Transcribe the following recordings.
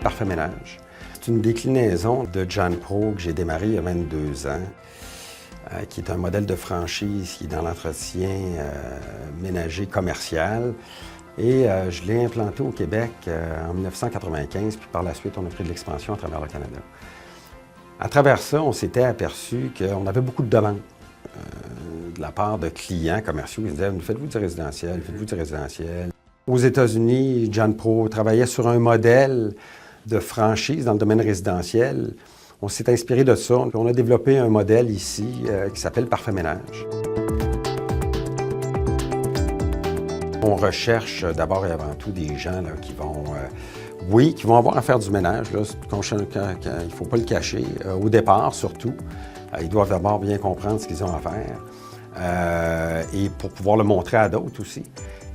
Parfait Ménage. C'est une déclinaison de John Pro que j'ai démarré il y a 22 ans, qui est un modèle de franchise qui est dans l'entretien ménager commercial. Et je l'ai implanté au Québec en 1995, puis par la suite, on a pris de l'expansion à travers le Canada. À travers ça, on s'était aperçu qu'on avait beaucoup de demandes de la part de clients commerciaux. Ils disaient « Faites-vous du résidentiel, faites-vous du résidentiel ». Aux États-Unis, John Pro travaillait sur un modèle de franchise dans le domaine résidentiel. On s'est inspiré de ça. On a développé un modèle ici qui s'appelle Parfait Ménage. On recherche d'abord et avant tout des gens là, qui vont, qui vont avoir à faire du ménage. Là, il ne faut pas le cacher. Au départ, surtout, ils doivent d'abord bien comprendre ce qu'ils ont à faire et pour pouvoir le montrer à d'autres aussi.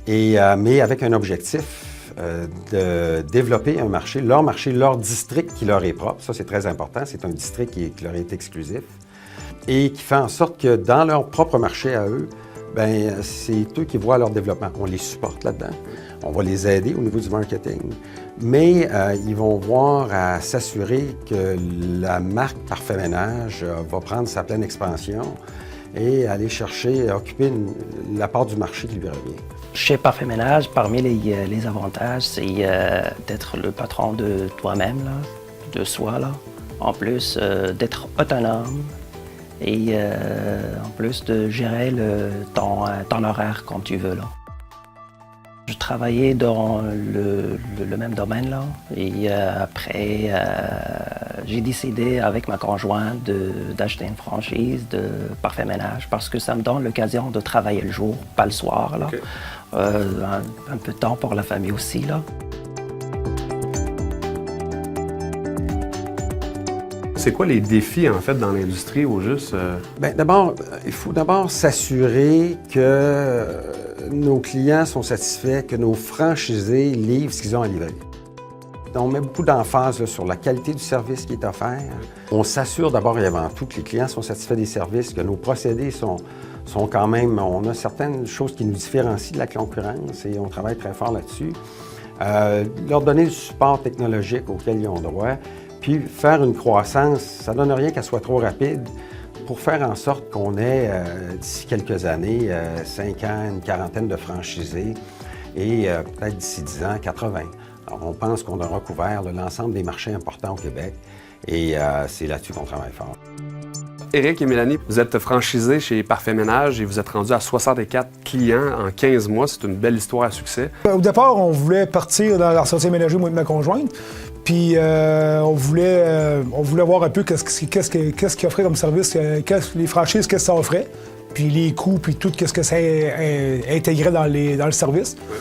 Mais avec un objectif de développer un marché, leur district qui leur est propre. Ça, c'est très important. C'est un district qui leur est exclusif et qui fait en sorte que dans leur propre marché à eux, bien, c'est eux qui voient leur développement. On les supporte là-dedans. On va les aider au niveau du marketing. Mais ils vont voir à s'assurer que la marque Parfait Ménage va prendre sa pleine expansion et aller chercher, occuper la part du marché qui lui revient. Chez Parfait Ménage, parmi les avantages, c'est d'être le patron de toi-même, de soi. Là. En plus, d'être autonome. Et en plus de gérer ton horaire comme tu veux. Là. Je travaillais dans le même domaine là, et après j'ai décidé avec ma conjointe d'acheter une franchise de Parfait Ménage parce que ça me donne l'occasion de travailler le jour, pas le soir. Là. Okay. Un peu de temps pour la famille aussi. Là. C'est quoi les défis, en fait, dans l'industrie au juste? Bien, d'abord, il faut d'abord s'assurer que nos clients sont satisfaits, que nos franchisés livrent ce qu'ils ont à livrer. On met beaucoup d'emphase sur la qualité du service qui est offert. On s'assure d'abord et avant tout que les clients sont satisfaits des services, que nos procédés sont quand même... On a certaines choses qui nous différencient de la concurrence et on travaille très fort là-dessus. Leur donner le support technologique auquel ils ont droit. Puis faire une croissance, ça ne donne rien qu'elle soit trop rapide pour faire en sorte qu'on ait, d'ici quelques années, 5 ans, une quarantaine de franchisés et peut-être d'ici 10 ans, 80. Alors, on pense qu'on aura couvert l'ensemble des marchés importants au Québec et c'est là-dessus qu'on travaille fort. Éric et Mélanie, vous êtes franchisés chez Parfait Ménage et vous êtes rendus à 64 clients en 15 mois. C'est une belle histoire à succès. Au départ, on voulait partir dans l'entretien ménager, moi et ma conjointe. Puis on voulait voir un peu qu'est-ce qu'ils offraient comme service, les franchises, qu'est-ce que ça offrait, puis les coûts, puis tout qu'est-ce que ça intégrait dans le service. Oui.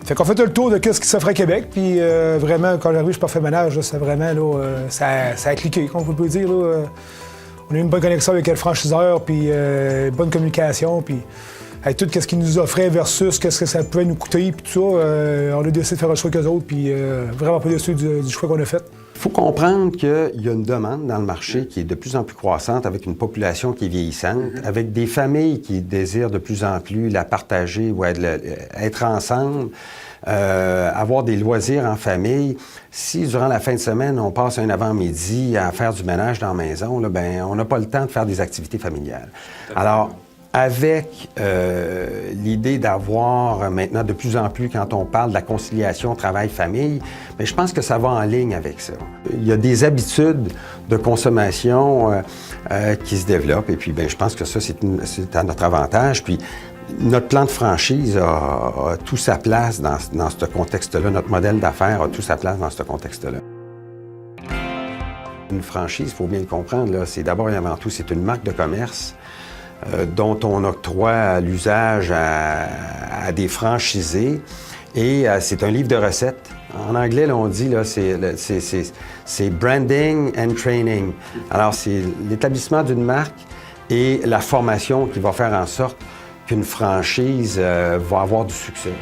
Fait qu'on fait le tour de qu'est-ce qui s'offrait à Québec, puis vraiment, quand j'arrive chez Parfait Ménage, c'est vraiment, là, ça a cliqué, comme on peut dire. Là, on a eu une bonne connexion avec le franchiseur, puis bonne communication, puis avec tout ce qu'ils nous offraient versus qu'est-ce que ça pouvait nous coûter, puis tout ça, on a décidé de faire le choix qu'eux autres, puis vraiment pas déçu du choix qu'on a fait. Il faut comprendre qu'il y a une demande dans le marché qui est de plus en plus croissante, avec une population qui est vieillissante, avec des familles qui désirent de plus en plus la partager ou être ensemble, avoir des loisirs en famille. Si, durant la fin de semaine, on passe un avant-midi à faire du ménage dans la maison, là, bien, on n'a pas le temps de faire des activités familiales. Alors, avec l'idée d'avoir maintenant de plus en plus, quand on parle de la conciliation travail-famille, bien, je pense que ça va en ligne avec ça. Il y a des habitudes de consommation qui se développent et puis bien, je pense que ça, c'est à notre avantage. Puis, notre plan de franchise a tout sa place dans ce contexte-là. Notre modèle d'affaires a tout sa place dans ce contexte-là. Une franchise, il faut bien le comprendre, là, c'est d'abord et avant tout, c'est une marque de commerce dont on octroie l'usage à des franchisés. Et c'est un livre de recettes. En anglais, là, on dit, là, c'est branding and training. Alors, c'est l'établissement d'une marque et la formation qui va faire en sorte qu'une franchise va avoir du succès.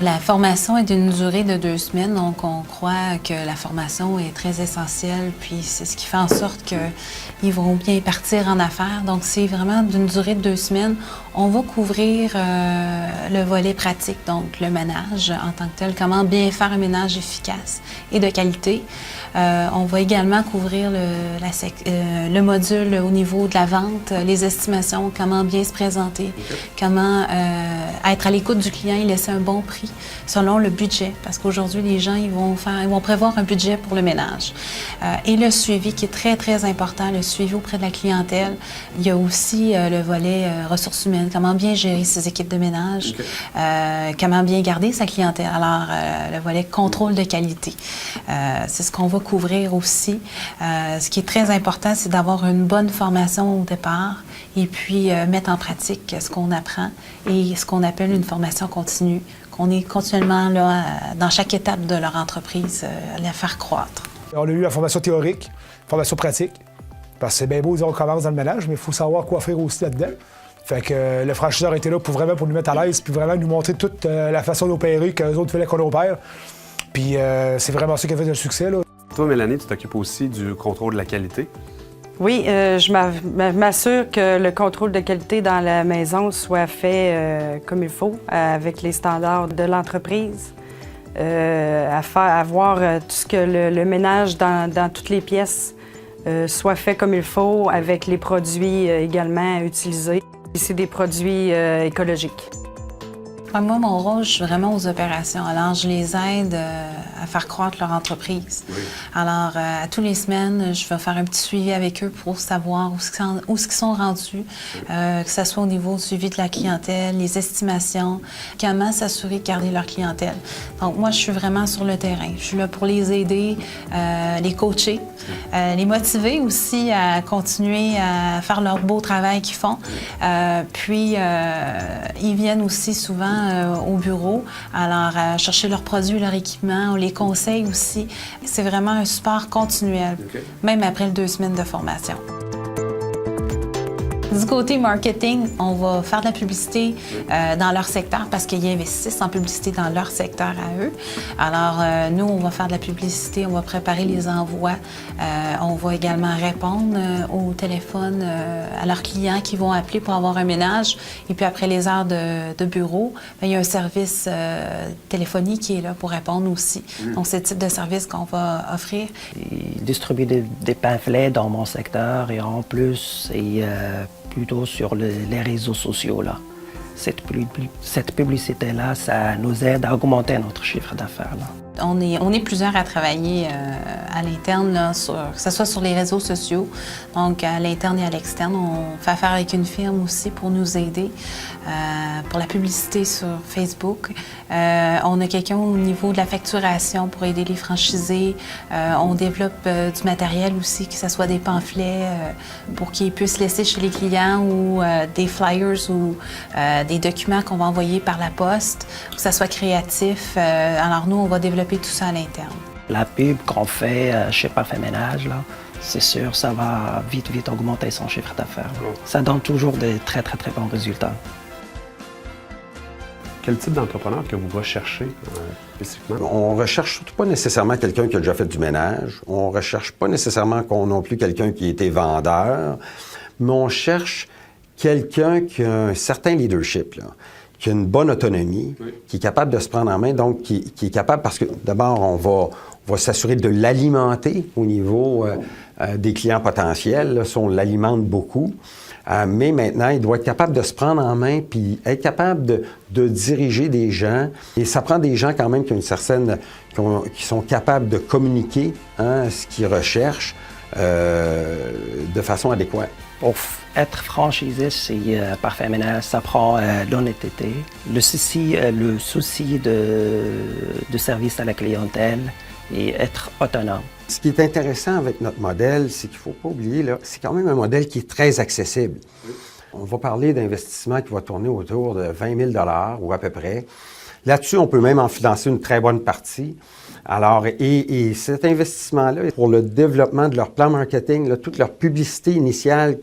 La formation est d'une durée de 2 semaines, donc on croit que la formation est très essentielle, puis c'est ce qui fait en sorte qu'ils vont bien partir en affaires. Donc c'est vraiment d'une durée de 2 semaines. On va couvrir le volet pratique, donc le ménage en tant que tel, comment bien faire un ménage efficace et de qualité. On va également couvrir le module au niveau de la vente, les estimations, comment bien se présenter, comment être à l'écoute du client et laisser un bon prix selon le budget, parce qu'aujourd'hui, les gens ils vont prévoir un budget pour le ménage. Et le suivi qui est très, très important, le suivi auprès de la clientèle. Il y a aussi le volet ressources humaines, comment bien gérer ses équipes de ménage, comment bien garder sa clientèle. Alors, le volet contrôle de qualité, c'est ce qu'on va couvrir aussi. Ce qui est très important, c'est d'avoir une bonne formation au départ et puis mettre en pratique ce qu'on apprend et ce qu'on appelle une formation continue, qu'on est continuellement là dans chaque étape de leur entreprise, à la faire croître. On a eu la formation théorique, formation pratique, parce que c'est bien beau, on commence dans le ménage, mais il faut savoir quoi faire aussi là-dedans. Fait que le franchiseur était là pour nous mettre à l'aise, puis vraiment nous montrer toute la façon d'opérer qu'eux autres faisaient qu'on opère. Puis c'est vraiment ça qui a fait le succès, là. Toi, Mélanie, tu t'occupes aussi du contrôle de la qualité. Oui, je m'assure que le contrôle de qualité dans la maison soit fait comme il faut, avec les standards de l'entreprise, à voir tout ce que le ménage dans toutes les pièces soit fait comme il faut, avec les produits également utilisés. C'est des produits écologiques. Moi, mon rôle, je suis vraiment aux opérations. Alors, je les aide à faire croître leur entreprise. Oui. Alors, à tous les semaines, je vais faire un petit suivi avec eux pour savoir où ils sont rendus, que ce soit au niveau du suivi de la clientèle, les estimations, comment s'assurer de garder leur clientèle. Donc, moi, je suis vraiment sur le terrain. Je suis là pour les aider, les coacher, les motiver aussi à continuer à faire leur beau travail qu'ils font. Puis, ils viennent aussi souvent au bureau, alors chercher leurs produits, leur équipement, on les conseille aussi. C'est vraiment un support continuel, même après les 2 semaines de formation. Du côté marketing, on va faire de la publicité dans leur secteur parce qu'ils investissent en publicité dans leur secteur à eux. Alors, nous, on va faire de la publicité, on va préparer les envois. On va également répondre au téléphone à leurs clients qui vont appeler pour avoir un ménage. Et puis, après les heures de bureau, bien, il y a un service téléphonique qui est là pour répondre aussi. Donc, c'est le type de service qu'on va offrir. Distribuer des pamphlets dans mon secteur et en plus, plutôt sur les réseaux sociaux, là. Cette publicité-là, ça nous aide à augmenter notre chiffre d'affaires, là. On est plusieurs à travailler à l'interne, là, que ce soit sur les réseaux sociaux, donc à l'interne et à l'externe. On fait affaire avec une firme aussi pour nous aider pour la publicité sur Facebook. On a quelqu'un au niveau de la facturation pour aider les franchisés. On développe du matériel aussi, que ce soit des pamphlets pour qu'ils puissent laisser chez les clients ou des flyers ou des documents qu'on va envoyer par la poste, que ce soit créatif. Alors nous, on va développer tout ça à l'interne. La pub qu'on fait chez Parfait Ménage, là, c'est sûr, ça va vite augmenter son chiffre d'affaires. Ça donne toujours de très bons résultats. Quel type d'entrepreneur que vous recherchez spécifiquement? On recherche surtout pas nécessairement quelqu'un qui a déjà fait du ménage. On recherche pas nécessairement non plus quelqu'un qui a été vendeur, mais on cherche quelqu'un qui a un certain leadership, là, qui a une bonne autonomie, qui est capable de se prendre en main, donc qui est capable, parce que d'abord, on va s'assurer de l'alimenter au niveau des clients potentiels. Là, ça, on l'alimente beaucoup. Mais maintenant, il doit être capable de se prendre en main puis être capable de diriger des gens. Et ça prend des gens quand même qui ont une certaine, qui sont capables de communiquer ce qu'ils recherchent de façon adéquate. Pour être franchisé, c'est Parfait Ménage, ça prend l'honnêteté, le souci de service à la clientèle et être autonome. Ce qui est intéressant avec notre modèle, c'est qu'il ne faut pas oublier, là, c'est quand même un modèle qui est très accessible. Oui. On va parler d'investissement qui va tourner autour de 20 000 $ ou à peu près. Là-dessus, on peut même en financer une très bonne partie. Alors, et cet investissement-là, pour le développement de leur plan marketing, là, toute leur publicité initiale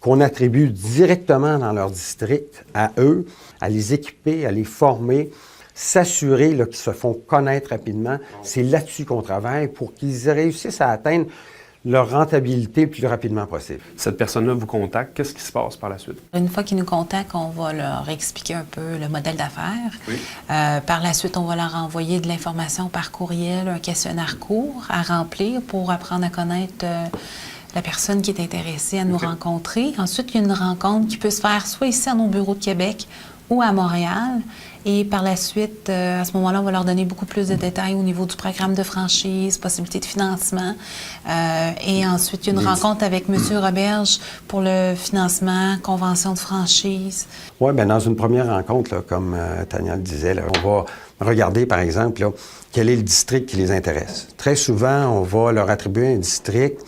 qu'on attribue directement dans leur district à eux, à les équiper, à les former, s'assurer qu'ils se font connaître rapidement, c'est là-dessus qu'on travaille pour qu'ils réussissent à atteindre leur rentabilité le plus rapidement possible. Cette personne-là vous contacte, qu'est-ce qui se passe par la suite? Une fois qu'ils nous contactent, on va leur expliquer un peu le modèle d'affaires. Oui. Par la suite, on va leur envoyer de l'information par courriel, un questionnaire court à remplir pour apprendre à connaître la personne qui est intéressée à nous rencontrer. Ensuite, il y a une rencontre qui peut se faire soit ici à nos bureaux de Québec ou à Montréal. Et par la suite, à ce moment-là, on va leur donner beaucoup plus de détails au niveau du programme de franchise, possibilité de financement. Et ensuite, il y a une rencontre avec M. Roberge pour le financement, convention de franchise. Oui, bien, dans une première rencontre, là, comme Tania le disait, là, on va regarder, par exemple, là, quel est le district qui les intéresse. Très souvent, on va leur attribuer un district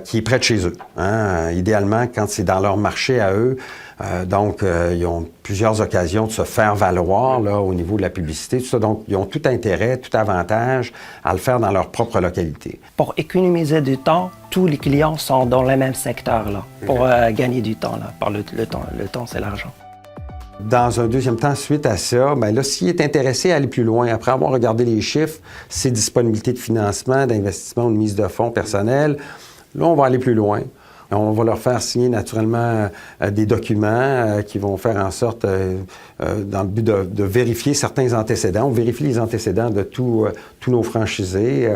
qui est près de chez eux. Hein? Idéalement, quand c'est dans leur marché à eux, donc, ils ont plusieurs occasions de se faire valoir là, au niveau de la publicité, tout ça. Donc, ils ont tout intérêt, tout avantage à le faire dans leur propre localité. Pour économiser du temps, tous les clients sont dans le même secteur là, pour gagner du temps. Là, par le temps, c'est l'argent. Dans un deuxième temps, suite à ça, bien là, s'il est intéressé à aller plus loin, après avoir regardé les chiffres, ses disponibilités de financement, d'investissement ou de mise de fonds personnels, là, on va aller plus loin. On va leur faire signer naturellement des documents qui vont faire en sorte, dans le but de vérifier certains antécédents. On vérifie les antécédents de tous nos franchisés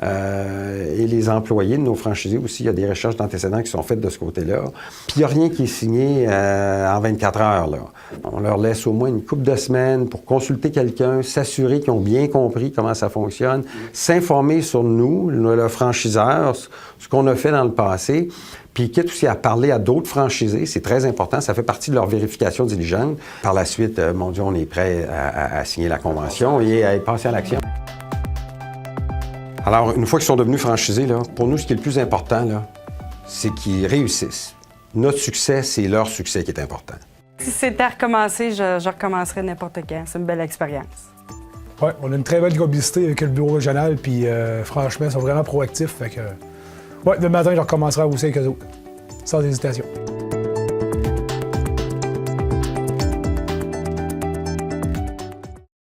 et les employés de nos franchisés aussi. Il y a des recherches d'antécédents qui sont faites de ce côté-là. Puis il n'y a rien qui est signé en 24 heures. Là. On leur laisse au moins une couple de semaines pour consulter quelqu'un, s'assurer qu'ils ont bien compris comment ça fonctionne, s'informer sur nous, le franchiseur, ce qu'on a fait dans le passé. Puis quitte aussi à parler à d'autres franchisés, c'est très important, ça fait partie de leur vérification diligente. Par la suite, mon Dieu, on est prêt à signer la convention et à passer à l'action. Alors, une fois qu'ils sont devenus franchisés, là, pour nous, ce qui est le plus important, là, c'est qu'ils réussissent. Notre succès, c'est leur succès qui est important. Si c'était à recommencer, je recommencerais n'importe quand. C'est une belle expérience. Oui, on a une très belle publicité avec le bureau régional, puis franchement, ils sont vraiment proactifs. Fait que, ouais, le matin, je recommencerai à aussi avec eux autres, sans hésitation.